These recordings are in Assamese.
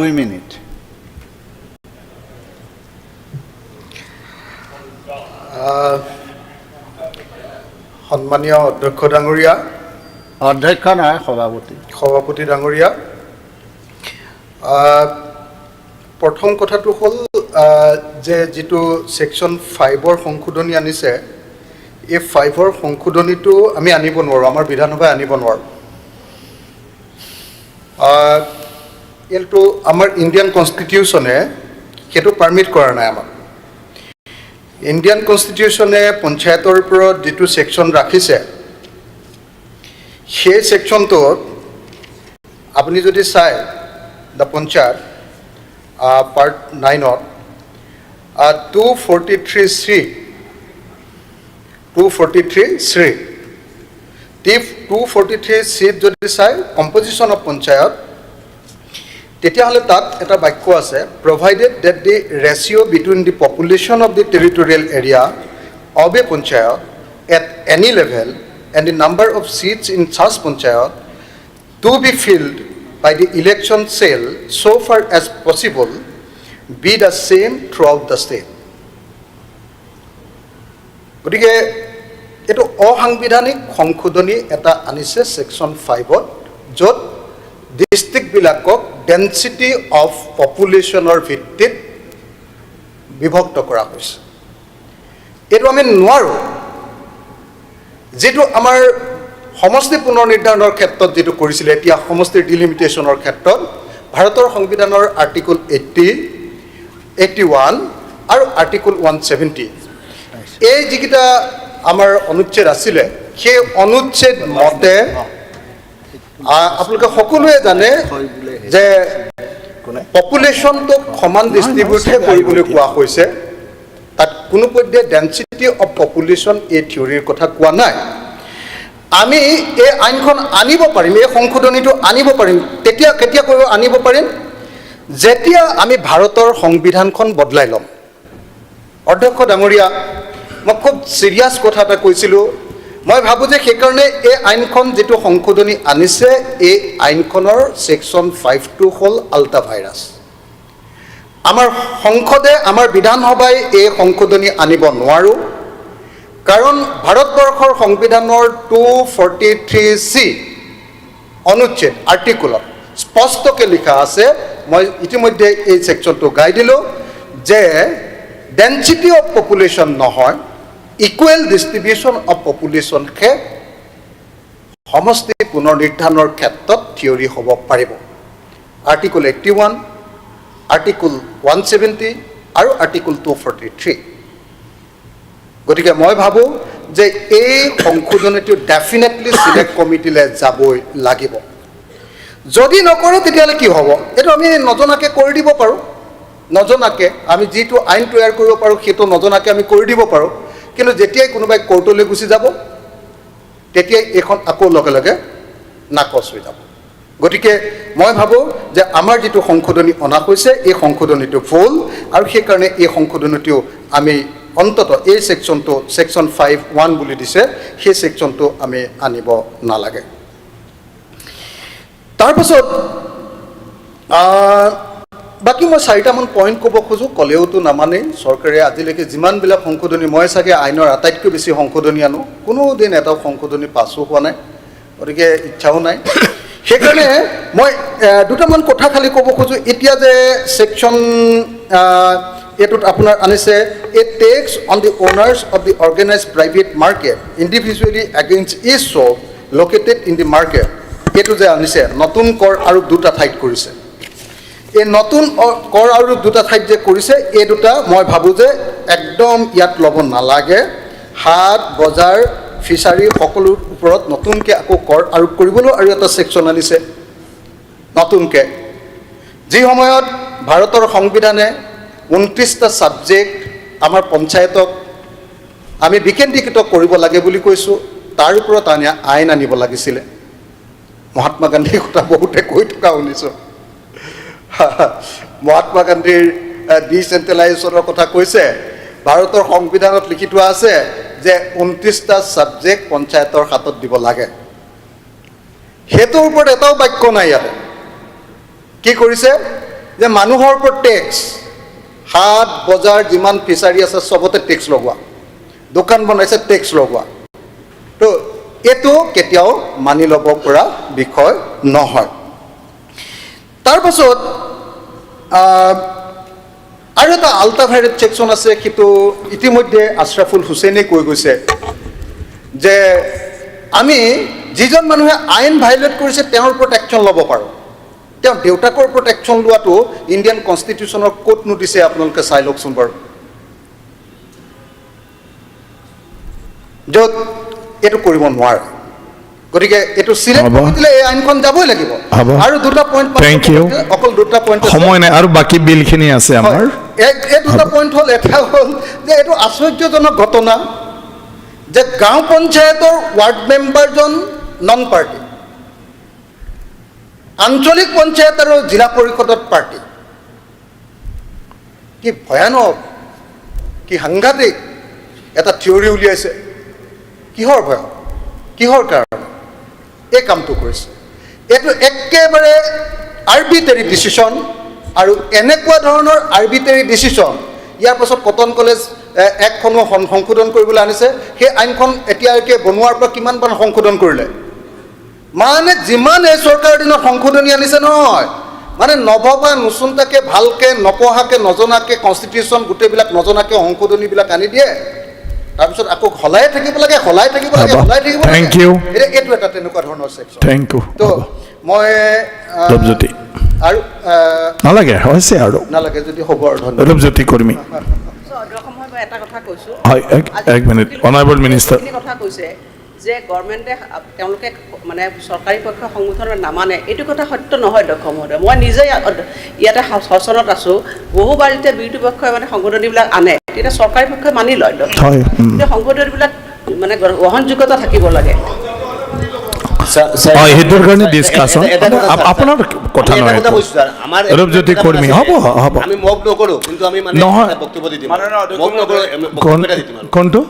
2 minutes. সন্মানীয় অধ্যক্ষ ডাঙৰীয়া, অধ্যক্ষ নহয় সভাপতি ডাঙৰীয়া, প্ৰথম কথাটো হ'ল যে যিটো সেকশন 5ৰ সংশোধনী আনিছে, এই 5ৰ সংশোধনীটো আমি আনিব নোৱাৰোঁ, আমাৰ বিধানসভাই আনিব নোৱাৰোঁ। এইটো আমাৰ ইণ্ডিয়ান কনষ্টিটিউশ্যনে সেইটো পাৰ্মিট কৰা নাই আমাক। ইণ্ডিয়ান কনষ্টিটিউশ্যনে পঞ্চায়তৰ ওপৰত যিটো সেকশন ৰাখিছে, সেই সেকশনটোত আপুনি যদি চাই দ্য পঞ্চায়ত পাৰ্ট 9ত 243(3) 243(3) যদি চাই কম্পজিশ্যন অফ পঞ্চায়ত, তেতিয়াহ'লে তাত এটা বাক্য আছে, provided that the ratio between the population of the territorial area of a panchayat at any level and the number of seats in such panchayat to be filled by the election cell so far as possible be the same throughout the state. গতিকে এইটো অসাংবিধানিক সংশোধনী এটা আনিছে সেকশন 5ত, য'ত ডিষ্ট্ৰিক্টবিলাকক ডেন্সিটি অফ পপুলেশ্যনৰ ভিত্তিত বিভক্ত কৰা হৈছে। এইটো আমি নোৱাৰোঁ। যিটো আমাৰ সমষ্টি পুনৰ নিৰ্ধাৰণৰ ক্ষেত্ৰত যিটো কৰিছিলে, এতিয়া সমষ্টিৰ ডিলিমিটেশ্যনৰ ক্ষেত্ৰত ভাৰতৰ সংবিধানৰ আৰ্টিকল 80, 81 আৰু আৰ্টিকল 170, এই যিকেইটা আমাৰ অনুচ্ছেদ আছিলে, সেই অনুচ্ছেদ মতে আপোনালোকে সকলোৱে জানে যে পপুলেশ্যনটোক সমান ডিষ্ট্ৰিবিউটহে কৰিবলৈ কোৱা হৈছে। তাত কোনো পধ্যে ডেন্সিটি অফ পপুলেশ্যন এই থিয়ৰীৰ কথা কোৱা নাই। আমি এই আইনখন আনিব পাৰিম, এই সংশোধনীটো আনিব পাৰিম। কেতিয়া আনিব পাৰিম? যেতিয়া আমি ভাৰতৰ সংবিধানখন বদলাই ল'ম। অধ্যক্ষ ডাঙৰীয়া, মই খুব চিৰিয়াছ কথা এটা কৈছিলোঁ। মই ভাবোঁ যে সেইকাৰণে এই আইনখন যিটো সংশোধনী আনিছে, এই আইনখনৰ সেকশন 5টো হ'ল আল্টা ভাইৰাছ। আমাৰ সংসদে, আমাৰ বিধানসভাই এই সংশোধনী আনিব নোৱাৰোঁ, কাৰণ ভাৰতবৰ্ষৰ সংবিধানৰ 243(c) অনুচ্ছেদ আৰ্টিকুলত স্পষ্টকৈ লিখা আছে, মই ইতিমধ্যে এই সেকশনটো গাই দিলোঁ, যে ডেন্সিটি অফ পপুলেশ্যন নহয়, ইকুৱেল ডিষ্ট্ৰিবিউশ্যন অফ পপুলেশ্যনহে সমষ্টি পুনৰ নিৰ্ধাৰণৰ ক্ষেত্ৰত থিয়ৰী হ'ব পাৰিব। আৰ্টিকল 81, আৰ্টিকল 170 আৰু আৰ্টিকল 243। গতিকে মই ভাবোঁ যে এই সংশোধনীটো ডেফিনেটলি চিলেক্ট কমিটিলৈ যাবই লাগিব। যদি নকৰে তেতিয়াহ'লে কি হ'ব? এইটো আমি নজনাকৈ কৰি দিব পাৰোঁ। নজনাকৈ আমি যিটো আইন তৈয়াৰ কৰিব পাৰোঁ, সেইটো নজনাকৈ আমি কৰি দিব পাৰোঁ। কিন্তু যেতিয়াই কোনোবাই কোৰ্টলৈ গুচি যাব, তেতিয়াই এইখন আকৌ লগে লগে নাকচ হৈ যাব। গতিকে মই ভাবোঁ যে আমাৰ যিটো সংশোধনী অনা হৈছে, এই সংশোধনীটো ভুল, আৰু সেইকাৰণে এই সংশোধনীটো আমি অন্ততঃ এই সেকশনটো সেকশন 5(1) বুলি দিছে, সেই সেকশনটো আমি আনিব নালাগে। তাৰপাছত বাকী মই 4টামান পইণ্ট ক'ব খোজোঁ, ক'লেওতো নামানেই। চৰকাৰে আজিলৈকে যিমানবিলাক সংশোধনী, মই চাগে আইনৰ আটাইতকৈ বেছি সংশোধনী আনো, কোনোদিন এটা সংশোধনী পাছো হোৱা নাই, গতিকে ইচ্ছাও নাই। সেইকাৰণে মই দুটামান কথা খালি ক'ব খোজোঁ। এতিয়া যে সেকশন এইটোত আপোনাৰ আনিছে, a tax on the owners of the organised private market individually against is shop located in the market, এইটো যে আনিছে, নতুন কৰ আৰু দুটা ঠাইত কৰিছে। এই নতুন কৰ আৰু দুটা ঠাইত যে কৰিছে, এই দুটা মই ভাবোঁ যে একদম ইয়াত ল'ব নালাগে। হাট, বজাৰ, ফিচাৰী সকলোৰ ওপৰত নতুনকৈ আকৌ কৰ আৰোপ কৰিবলৈ আৰু এটা সেকশন আনিছে নতুনকৈ। যি সময়ত ভাৰতৰ সংবিধানে 29টা ছাবজেক্ট আমাৰ পঞ্চায়তক আমি বিকেন্দ্ৰীকৃত কৰিব লাগে বুলি কৈছোঁ, তাৰ ওপৰত আইন আনিব লাগিছিলে। মহাত্মা গান্ধীৰ কথা বহুতে কৈ থকা শুনিছোঁ। মহাত্মা গান্ধীৰ ডিচেন্ট্ৰেলাইজেশ্যনৰ কথা কৈছে। ভাৰতৰ সংবিধানত লিখি থোৱা আছে যে 29টা ছাবজেক্ট পঞ্চায়তৰ হাতত দিব লাগে। সেইটোৰ ওপৰত এটাও বাক্য নাই ইয়াতে। কি কৰিছে? যে মানুহৰ ওপৰত টেক্স, হাট বজাৰ যিমান ফিচাৰী আছে চবতে টেক্স লগোৱা, দোকান বনাইছে টেক্স লগোৱা। তো এইটো কেতিয়াও মানি ল'ব পৰা বিষয় নহয়। তাৰপাছত আৰু এটা আল্ট্ৰাভাইলেট ছেকশ্যন আছে, সেইটো ইতিমধ্যে আশ্ৰাফুল হুছেইনে কৈ গৈছে যে আমি যিজন মানুহে আইন ভাইলেট কৰিছে তেওঁৰ ওপৰত একশ্যন ল'ব পাৰোঁ। তেওঁ দেউতাকৰ ওপৰত একশ্যন লোৱাটো ইণ্ডিয়ান কনষ্টিটিউশ্যনৰ ক'তনো দিছে আপোনালোকে চাই লওকচোন বাৰু, য'ত এইটো কৰিব নোৱাৰে। গতিকে এইটো চিলেক্ট কৰি দিলে এই আইনখন যাবই লাগিব। আৰু দুটা পইণ্ট, অকল দুটা পইণ্ট, সময় নাই আৰু বাকী বিলখিনি আছে আমাৰ। এই দুটা পইণ্ট হ'ল, এটা হ'ল যে এইটো আশ্চৰ্যজনক ঘটনা যে গাঁও পঞ্চায়তৰ ৱাৰ্ড মেম্বাৰজন নন পাৰ্টি, আঞ্চলিক পঞ্চায়ত আৰু জিলা পৰিষদত পাৰ্টি। কি ভয়ানক, কি সাংঘাতিক এটা থিয়ৰী উলিয়াইছে। কিহৰ ভয়, কিহৰ কাৰণে এই কামটো কৰিছে? এইটো একেবাৰে আৰ্বিট্ৰেৰী ডিচিশ্যন, আৰু এনেকুৱা ধৰণৰ আৰ্বিট্ৰেৰী ডিচিশ্যন ইয়াৰ পাছত কটন কলেজ একখনো সংশোধন কৰিবলৈ আনিছে। সেই আইনখন এতিয়ালৈকে বনোৱাৰ পৰা কিমানবাৰ সংশোধন কৰিলে? মানে যিমান এই চৰকাৰৰ দিনত সংশোধনী আনিছে নহয়, মানে নভবা নুচুনতাকে, ভালকৈ নপঢ়াকৈ, নজনাকৈ, কনষ্টিটিউশ্যন গোটেইবিলাক নজনাকৈ সংশোধনীবিলাক আনি দিয়ে, তাৰপিছত আকৌ সলাই থাকিব লাগে, সলাই থাকিব লাগে, সলাই থাকিব লাগে। এইটো এটা তেনেকুৱা ধৰণৰ ছেকশ্যন। তো মই আৰু নালাগে হৈছে আৰু নালাগে যদি হ'ব আৰু ৰূপজ্যোতি কৰ্মী। এটা কথা কৈছোঁ, হয়, এক মিনিট। অনাৰেবল মিনিষ্টাৰ কথা কৈছে যে গভৰ্ণমেণ্টে তেওঁলোকে মানে চৰকাৰী পক্ষ সংগঠনত নামানে, এইটো কথা সত্য নহয় অধ্যক্ষ মহোদয়। মই নিজে ইয়াতে শাসনত আছোঁ, বহুবাৰ যেতিয়া বিৰোধী পক্ষই মানে সংশোধনীবিলাক আনে তেতিয়া চৰকাৰী পক্ষই মানি লয়। সংশোধনীবিলাক মানে গ্ৰহণযোগ্যতা থাকিব লাগে। সেইটোৰ কাৰণে ডিছকাশ্যন আপোনাৰ কথা নহয়। ৰূপজ্যোতি কৰ্মী হ'ব হ'ব আমি মগ নকৰোঁ, কিন্তু আমি মানে বক্তব্য দি দিম। মগ নকৰোঁ, কোনটো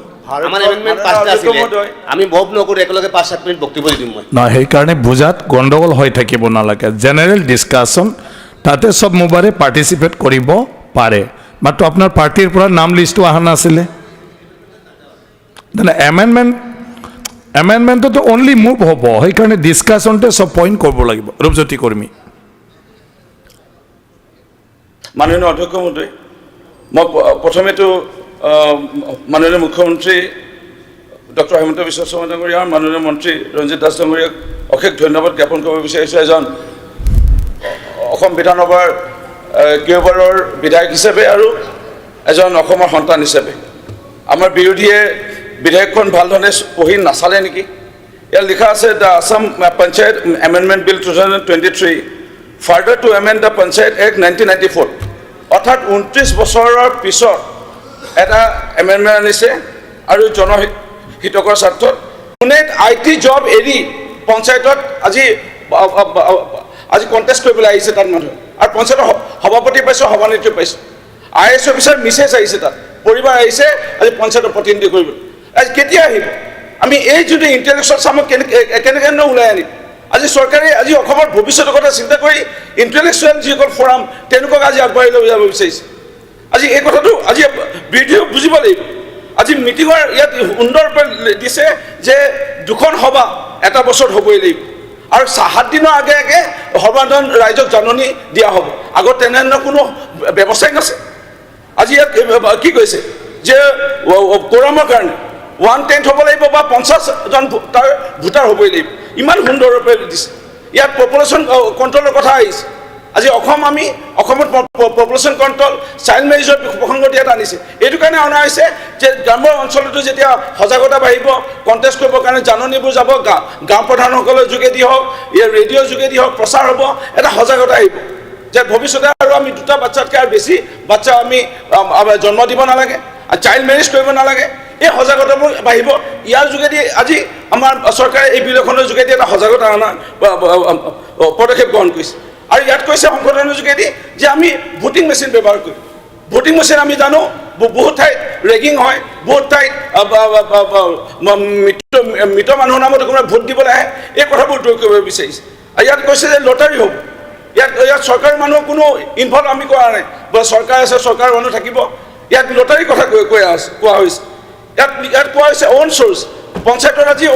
আমাৰ এমেণ্ডমেণ্ট পাঁচটা আছিলে, আমি মগ নকৰোঁ, একেলগে 5-7 মিনিট বক্তব্য দি দিম মই। নহয়, সেইকাৰণে বুজাত গণ্ডগোল হৈ থাকিব নালাগে। জেনেৰেল ডিছকাশ্যন, তাতে চব মোবাইলে পাৰ্টিচিপেট কৰিব পাৰে। মাত্ৰ আপোনাৰ পাৰ্টিৰ পৰা নাম লিষ্টটো অহা নাছিলে। এমেণ্ডমেণ্টতো অনলি মুভ হ'ব, সেইকাৰণে ডিছকাশ্যনতে চব পইণ্ট কৰিব লাগিব। ৰূপজ্যোতি কৰ্মী। মাননীয় অধ্যক্ষ মহোদয়, মই প্ৰথমেতো মাননীয় মুখ্যমন্ত্ৰী ডক্টৰ হিমন্ত বিশ্ব শৰ্মা ডাঙৰীয়া আৰু মাননীয় মন্ত্ৰী ৰঞ্জিত দাস ডাঙৰীয়াক অশেষ ধন্যবাদ জ্ঞাপন কৰিব বিচাৰিছোঁ। এজন অসম বিধানসভাৰ কেইবাৰৰ বিধায়ক হিচাপে আৰু এজন অসমৰ সন্তান হিচাপে আমাৰ বিৰোধীয়ে বিধেয়কখন ভালধৰণে পঢ়ি নাচালে নেকি? ইয়াত লিখা আছে, the Assam panchayat amendment bill 2023 further to amend the panchayat act 1994, অৰ্থাৎ 29 বছৰৰ পিছত এটা এমেণ্ডমেণ্ট আনিছে আৰু জনহিতকৰ স্বাৰ্থত। কোনে IT জব এৰি পঞ্চায়তত আজি কণ্টেষ্ট কৰিবলৈ আহিছে তাত মানুহ, আৰু পঞ্চায়তৰ সভাপতি পাইছোঁ, সভানেত্ৰী পাইছোঁ, IAS অফিচাৰ মিছেছ আহিছে, তাত পৰিবাৰ আহিছে আজি পঞ্চায়তৰ প্ৰতিনিধি কৰিবলৈ। আজি কেতিয়া আহিব? আমি এই যদি ইণ্টেলেকচুৱেল চামক কেনেকৈ ওলাই আনিম? আজি চৰকাৰে আজি অসমৰ ভৱিষ্যতৰ কথা চিন্তা কৰি ইণ্টেলেকচুৱেল যিসকল ফৰাম তেওঁলোকক আজি আগবাঢ়ি লৈ যাব বিচাৰিছে। আজি এই কথাটো আজি বিৰোধীয়ে বুজিব লাগিব। আজি মিটিঙৰ ইয়াত সুন্দৰৰূপে দিছে যে 2খন সভা এটা বছৰত হ'বই লাগিব, আৰু 7 দিনৰ আগে আগে সৰ্বসাধাৰণ ৰাইজক জাননী দিয়া হ'ব। আগত তেনেধৰণৰ কোনো ব্যৱস্থাই নাছিল। আজি ইয়াত কি কৈছে যে কোৰামৰ কাৰণে 1/10 হ'ব লাগিব বা 50জন ভোটাৰ হ'বই লাগিব। ইমান সুন্দৰৰূপে দিছে। ইয়াত পপুলেশ্যন কণ্ট্ৰলৰ কথা আহিছে। আজি অসমত পপুলেশ্যন কণ্ট্ৰল, চাইল্ড মেৰেজৰ প্ৰসংগত ইয়াত আনিছে। এইটো কাৰণে অনা হৈছে যে গ্ৰাম্য অঞ্চলতো যেতিয়া সজাগতা বাঢ়িব, কণ্টেষ্ট কৰিবৰ কাৰণে জাননীবোৰ যাব, গাঁও প্ৰধানসকলৰ যোগেদি হওক, ইয়াৰ ৰেডিঅ'ৰ যোগেদি হওক প্ৰচাৰ হ'ব, এটা সজাগতা আহিব যে ভৱিষ্যতে আৰু আমি 2টা বাচ্চাতকৈ আৰু বেছি বাচ্চা আমি জন্ম দিব নালাগে, চাইল্ড মেৰেজ কৰিব নালাগে। এই সজাগতাবোৰ বাঢ়িব। ইয়াৰ যোগেদি আজি আমাৰ চৰকাৰে এই বিল এখনৰ যোগেদি এটা সজাগতা অনা পদক্ষেপ গ্ৰহণ কৰিছে। আৰু ইয়াত কৈছে সংশোধনৰ যোগেদি যে আমি ভোটিং মেচিন ব্যৱহাৰ কৰিম। ভোটিং মেচিন আমি জানো বহুত ঠাইত ৰেগিং হয়, বহুত ঠাইত মৃত মানুহৰ নামত কোনোবাই ভোট দিবলৈ আহে, এই কথাবোৰ দূৰ কৰিব বিচাৰিছে। আৰু ইয়াত কৈছে যে লটাৰী হ'ব। ইয়াত চৰকাৰী মানুহ কোনো ইনভলভ আমি কৰা নাই বোলে চৰকাৰ আছে চৰকাৰৰ মানুহ থাকিব ইয়াত লটাৰীৰ কথা কোৱা হৈছে ইয়াত কোৱা হৈছে অ'ন চ'ৰ্চ পঞ্চায়তৰ আজি